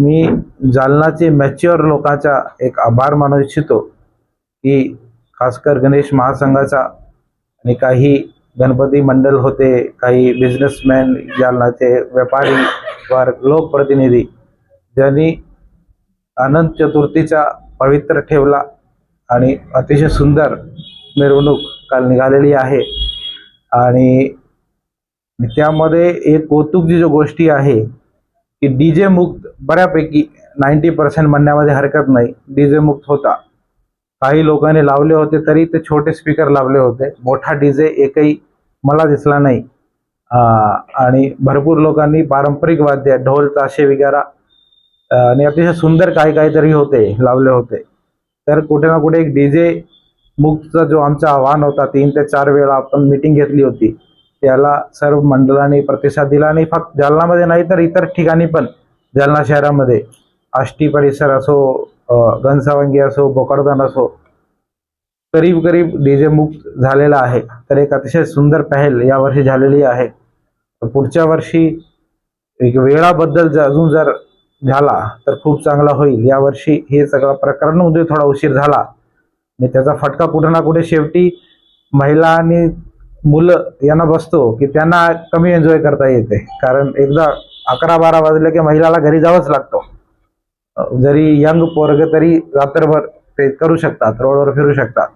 मी जालनाचे mature लोकांचा एक आभार मानू इच्छितो की खासकर गणेश महासंघाचा आणि काही गणपती मंडळ होते, काही बिझनेसमॅन, जालनाचे व्यापारी वर्ग, लोकप्रतिनिधी ज्यांनी अनंत चतुर्थीचा पवित्र ठेवला आणि अतिशय सुंदर मिरवणूक काल निघालेली आहे। आणि त्यामध्ये एक कौतुकची जो गोष्टी आहे की डीजे मुक्त बऱ्यापैकी 90% म्हणण्यामध्ये हरकत नाही, डीजे मुक्त होता। काही लोकांनी लावले होते तरी ते छोटे स्पीकर लावले होते, मोठा डीजे एकही मला दिसला नाही। आणि भरपूर लोकांनी पारंपरिक वाद्य ढोल ताशे वगैरे आणि अतिशय सुंदर काहीतरी होते लावले होते। तर कुठे ना कुठे एक डीजे मुक्तचा जो आमचा आव्हान होता, 3 ते 4 वेळा आपण मीटिंग घेतली होती, त्याला सर्व मंडळांनी प्रतिसाद दिला। आणि फक्त जालनामध्ये नाही तर इतर ठिकाणी पण, जालना शहरामध्ये आष्टी परिसर असो, घनसावंगी असो, भोकरदन असो, करीब डीजे मुक्त झालेला आहे। तर एक अतिशय सुंदर पहल यावर्षी झालेली आहे। पुढच्या वर्षी एक वेळाबद्दल अजून जर झाला तर खूप चांगला होईल। यावर्षी हे सगळं प्रकरणामध्ये थोडा उशीर झाला आणि त्याचा फटका कुठे ना कुठे शेवटी महिला आणि मुलं यांना बसतो की त्यांना कमी एन्जॉय करता येते। कारण एकदा 11-12 वाजले की महिलाला घरी जावंच लागतो। जरी यंग पोरग तरी रात्रभर ते करू शकतात, रोडवर फिरू शकतात।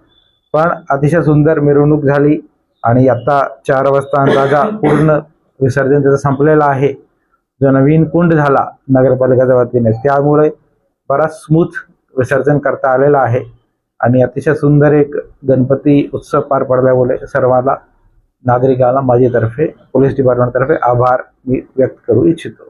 पण अतिशय सुंदर मिरवणूक झाली आणि आता 4 वाजता अंदाजा पूर्ण विसर्जन त्याचं संपलेलं आहे। जो नवीन कुंड झाला नगरपालिकेच्या वतीने, त्यामुळे बराच स्मूथ विसर्जन करता आलेलं आहे आणि अतिशय सुंदर एक गणपती उत्सव पार पडल्यामुळे सर्वांना, नागरिकांना माझ्यातर्फे, पोलीस डिपार्टमेंटतर्फे आभार मी व्यक्त करू इच्छितो।